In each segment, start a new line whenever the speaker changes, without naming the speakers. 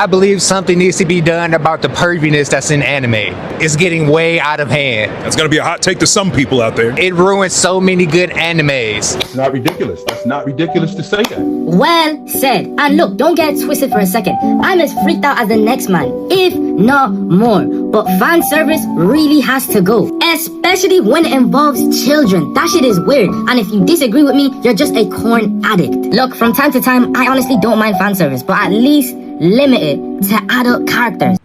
I believe something needs to be done about the perviness that's in anime. It's getting way out of hand.
That's gonna be a hot take to some people out there.
It ruins so many good animes.
It's not ridiculous. That's not ridiculous to say that.
Well said. And look, don't get it twisted for a second. I'm as freaked out as the next man, if not more. But fan service really has to go, especially when it involves children. That shit is weird. And if you disagree with me, you're just a corn addict. Look, from time to time, I honestly don't mind fan service, but at least limit it to adult characters.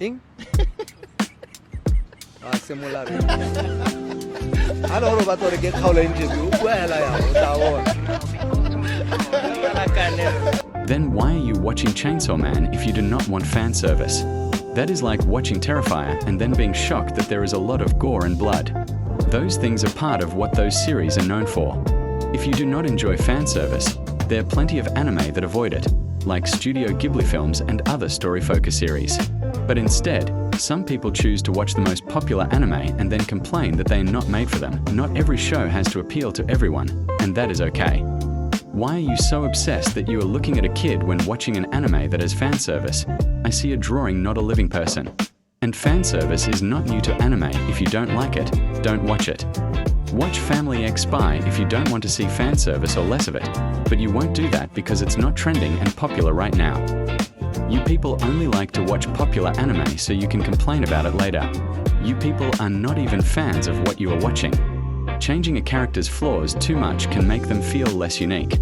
Then why are you watching Chainsaw Man if you do not want fan service? That is like watching Terrifier and then being shocked that there is a lot of gore and blood. Those things are part of what those series are known for. If you do not enjoy fan service, there are plenty of anime that avoid it, like Studio Ghibli films and other story-focused series. But instead, some people choose to watch the most popular anime and then complain that they are not made for them. Not every show has to appeal to everyone, and that is okay. Why are you so obsessed that you are looking at a kid when watching an anime that has fan service? I see a drawing, not a living person. And fan service is not new to anime. If you don't like it, don't watch it. Watch Family X Spy if you don't want to see fan service or less of it, but you won't do that because it's not trending and popular right now. You people only like to watch popular anime so you can complain about it later. You people are not even fans of what you are watching. Changing a character's flaws too much can make them feel less unique.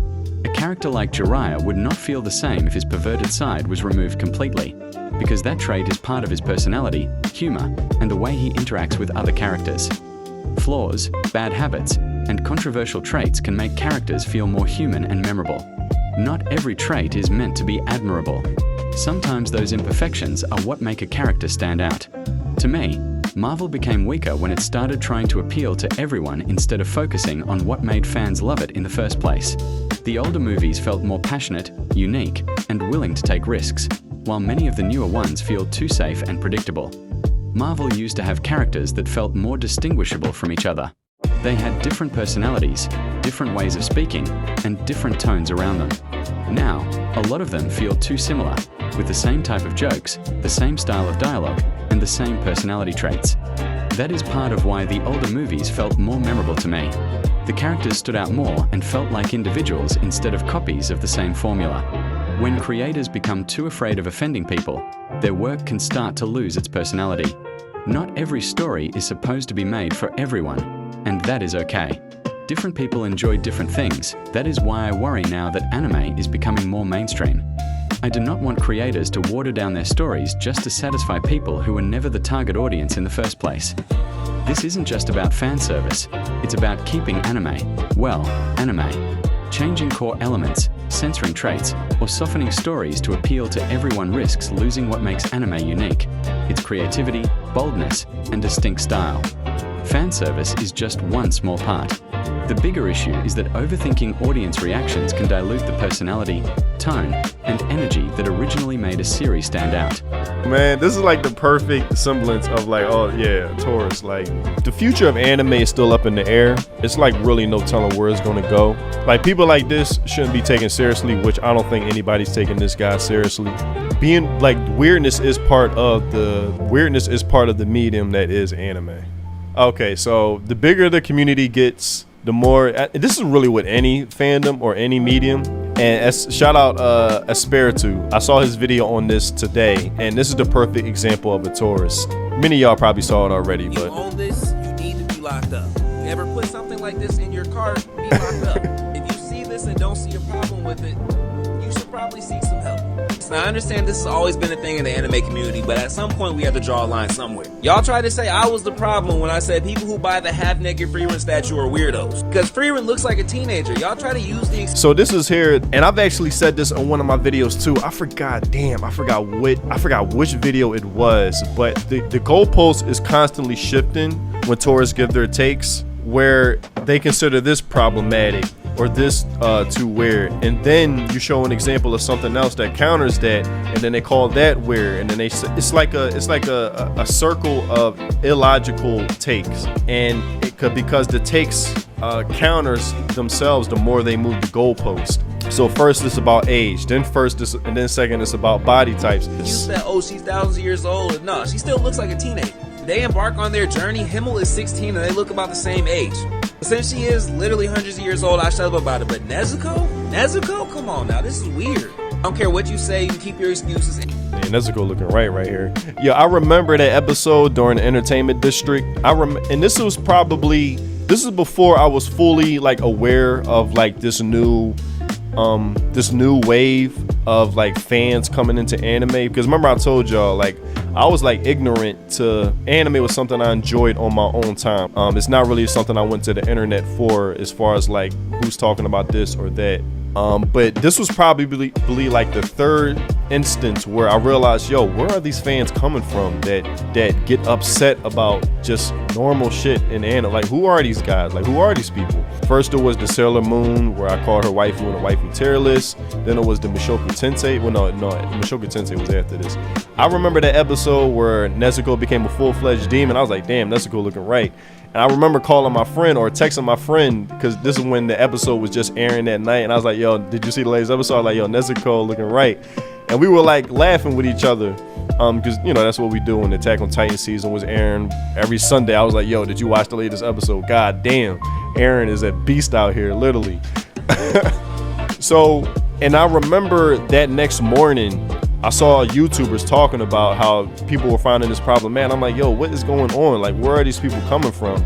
A character like Jiraiya would not feel the same if his perverted side was removed completely, because that trait is part of his personality, humor, and the way he interacts with other characters. Flaws, bad habits, and controversial traits can make characters feel more human and memorable. Not every trait is meant to be admirable. Sometimes those imperfections are what make a character stand out. To me, Marvel became weaker when it started trying to appeal to everyone instead of focusing on what made fans love it in the first place. The older movies felt more passionate, unique, and willing to take risks, while many of the newer ones feel too safe and predictable. Marvel used to have characters that felt more distinguishable from each other. They had different personalities, different ways of speaking, and different tones around them. Now, a lot of them feel too similar, with the same type of jokes, the same style of dialogue, and the same personality traits. That is part of why the older movies felt more memorable to me. The characters stood out more and felt like individuals instead of copies of the same formula. When creators become too afraid of offending people, their work can start to lose its personality. Not every story is supposed to be made for everyone, and that is okay. Different people enjoy different things. That is why I worry now that anime is becoming more mainstream. I do not want creators to water down their stories just to satisfy people who were never the target audience in the first place. This isn't just about fan service, it's about keeping anime, well, anime. Changing core elements, censoring traits, or softening stories to appeal to everyone risks losing what makes anime unique, its creativity, boldness, and distinct style. Fan service is just one small part. The bigger issue is that overthinking audience reactions can dilute the personality, tone, and energy that originally made a series stand out.
Man, this is like the perfect semblance of like, oh yeah, Taurus. Like, the future of anime is still up in the air. It's like really no telling where it's gonna go. Like, people like this shouldn't be taken seriously, which I don't think anybody's taking this guy seriously. Being like, weirdness is part of the medium that is anime. Okay, so the bigger the community gets, the more, this is really with any fandom or any medium. And shout out Espiritu. I saw his video on this today, and this is the perfect example of a Taurus. Many of y'all probably saw it already, but
you own this, you need to be locked up. You ever put something like this in your cart, be locked up. If you see this and don't see a problem with it, you should probably seek some help. Now, I understand this has always been a thing in the anime community, but at some point we have to draw a line somewhere. Y'all tried to say I was the problem when I said people who buy the half-naked Frieren statue are weirdos. Because Frieren looks like a teenager. Y'all try to use the...
So this is here, and I've actually said this on one of my videos too. I forgot which video it was, but the goalpost is constantly shifting when Taurus give their takes, where they consider this problematic or this too weird, and then you show an example of something else that counters that, and then they call that weird, and then they say it's like a circle of illogical takes, and because the takes counters themselves the more they move the goalpost. So first it's about age, then and then second it's about body types.
You said, oh, she's thousands of years old. No, she still looks like a teenager. They embark on their journey. Himmel is 16 and they look about the same age. Since she is literally hundreds of years old, I shut up about it. But Nezuko? Come on now, this is weird. I don't care what you say, you keep your excuses.
Man, Nezuko looking right here. Yeah, I remember that episode during the Entertainment District. And this is before I was fully like aware of like this new wave of like fans coming into anime. Because remember I told y'all like I was like ignorant to anime was something I enjoyed on my own time. It's not really something I went to the internet for as far as like who's talking about this or that. But this was probably like the third instance where I realized, yo, where are these fans coming from that get upset about just normal shit in anime? Like, who are these guys? Like, who are these people? First, it was the Sailor Moon, where I called her waifu in the waifu tier list. Then it was the Mushoku Tensei. Well, no, Mushoku Tensei was after this. I remember that episode where Nezuko became a full-fledged demon. I was like, damn, Nezuko looking right. And I remember calling my friend or texting my friend because this is when the episode was just airing that night. And I was like, yo, did you see the latest episode? I was like, yo, Nezuko looking right. And we were like laughing with each other because, you know, that's what we do when the Attack on Titan season was airing every Sunday. I was like, yo, did you watch the latest episode? God damn, Aaron is a beast out here, literally. So, and I remember that next morning, I saw YouTubers talking about how people were finding this problem. Man, I'm like, yo, what is going on? Like, where are these people coming from?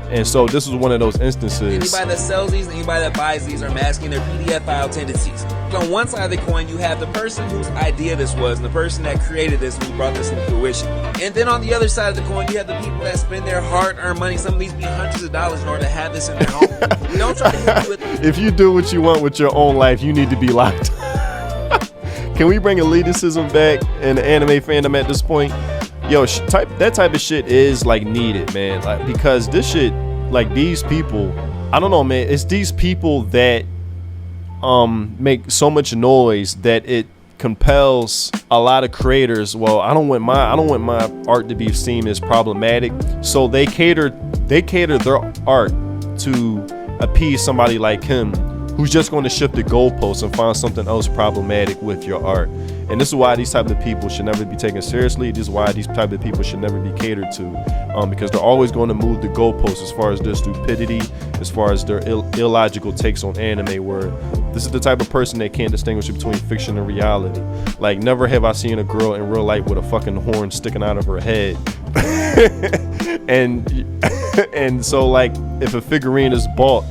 And so this was one of those instances.
Anybody that sells these, anybody that buys these are masking their PDF file tendencies. So on one side of the coin, you have the person whose idea this was and the person that created this who brought this into fruition. And then on the other side of the coin, you have the people that spend their hard-earned money. Some of these be hundreds of dollars in order to have this in their home. Don't try to hit me with
If you do what you want with your own life, you need to be locked. Can we bring elitism back in the anime fandom at this point? Yo, that type of shit is like needed, man. Like, because this shit, like these people, I don't know, man. It's these people that make so much noise that it compels a lot of creators. Well, I don't want my art to be seen as problematic, so they cater their art to appease somebody like him, who's just going to shift the goalposts and find something else problematic with your art. And this is why these type of people should never be taken seriously. This is why these type of people should never be catered to, because they're always going to move the goalposts as far as their stupidity, as far as their illogical takes on anime, where this is the type of person that can't distinguish between fiction and reality. Like, never have I seen a girl in real life with a fucking horn sticking out of her head. and so, like, if a figurine is bought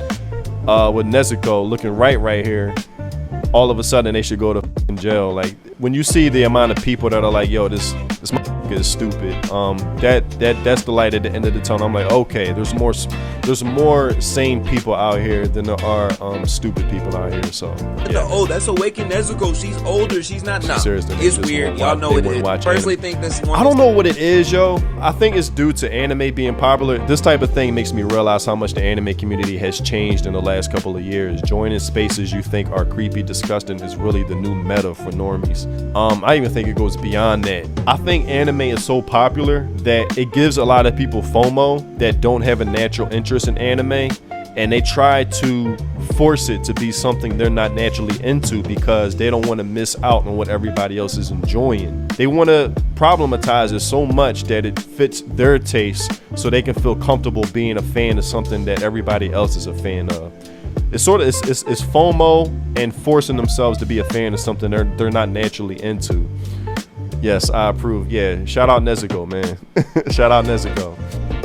with Nezuko looking right here, all of a sudden they should go to fucking jail. Like, when you see the amount of people that are like, yo, this motherfucker is stupid, that's the light at the end of the tunnel. I'm like, okay, there's more sane people out here than there are stupid people out here. So yeah.
Oh, that's Awakened Nezuko. She's older. She's not. Nah,
seriously,
it's weird. Y'all know it is. Personally, think this one.
I don't know what it is, yo. I think it's due to anime being popular. This type of thing makes me realize how much the anime community has changed in the last couple of years. Joining spaces you think are creepy, disgusting is really the new meta for normies. I even think it goes beyond that. I think anime is so popular that it gives a lot of people FOMO that don't have a natural interest in anime, and they try to force it to be something they're not naturally into because they don't want to miss out on what everybody else is enjoying. They want to problematize it so much that it fits their taste so they can feel comfortable being a fan of something that everybody else is a fan of. It's sort of it's FOMO and forcing themselves to be a fan of something they're not naturally into. Yes, I approve. Yeah, shout out Nezuko, man. Shout out Nezuko.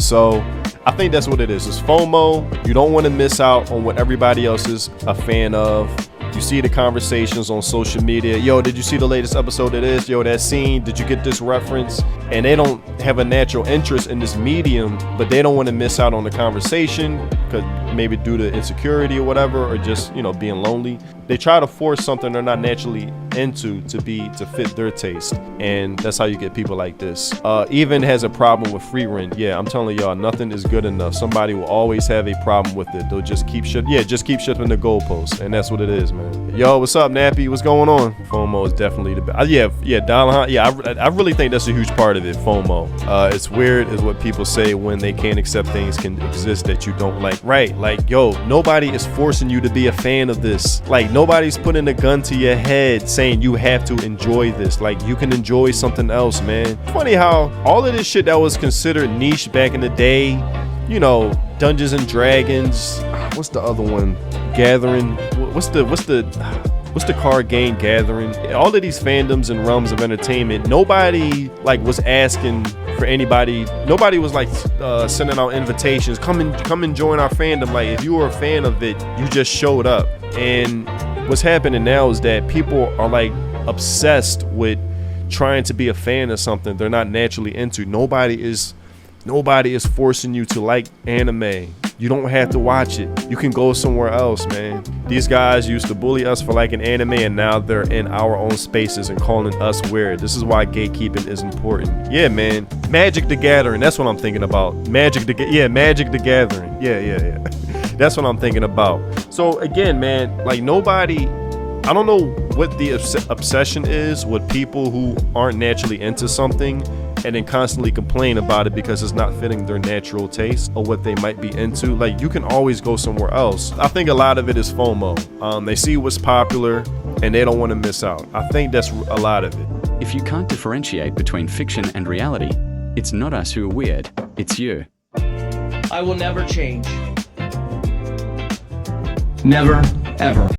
So I think that's what it is. It's FOMO. You don't want to miss out on what everybody else is a fan of. You see the conversations on social media. Yo, did you see the latest episode of this? Yo, that scene, did you get this reference? And they don't have a natural interest in this medium, but they don't want to miss out on the conversation because maybe due to insecurity or whatever, or just, you know, being lonely. They try to force something they're not naturally into to fit their taste. And that's how you get people like this. Even has a problem with free rent. Yeah, I'm telling y'all, nothing is good enough. Somebody will always have a problem with it. They'll just keep shipping the goalposts. And that's what it is, man. Yo, what's up, Nappy? What's going on? FOMO is definitely the best. Yeah, Donald. Yeah, I really think that's a huge part of it. FOMO. It's weird is what people say when they can't accept things can exist that you don't like. Right. Like, yo, nobody is forcing you to be a fan of this. Like, nobody's putting a gun to your head saying you have to enjoy this. Like, you can enjoy something else, man. Funny how all of this shit that was considered niche back in the day, you know, Dungeons and Dragons, what's the other one? Gathering, what's the card game Gathering? All of these fandoms and realms of entertainment, nobody like was asking for anybody. Nobody was like sending out invitations. Come and join our fandom. Like, if you were a fan of it, you just showed up. And what's happening now is that people are like obsessed with trying to be a fan of something they're not naturally into. Nobody is forcing you to like anime. You don't have to watch it. You can go somewhere else, man. These guys used to bully us for liking anime, and now they're in our own spaces and calling us weird. This is why gatekeeping is important. Yeah, man. Magic the Gathering. That's what I'm thinking about. Magic the Gathering. Yeah. That's what I'm thinking about. So again, man, like nobody. I don't know what the obsession is with people who aren't naturally into something and then constantly complain about it because it's not fitting their natural taste or what they might be into. Like, you can always go somewhere else. I think a lot of it is FOMO. They see what's popular and they don't want to miss out. I think that's a lot of it.
If you can't differentiate between fiction and reality, it's not us who are weird, it's you.
I will never change. Never, ever.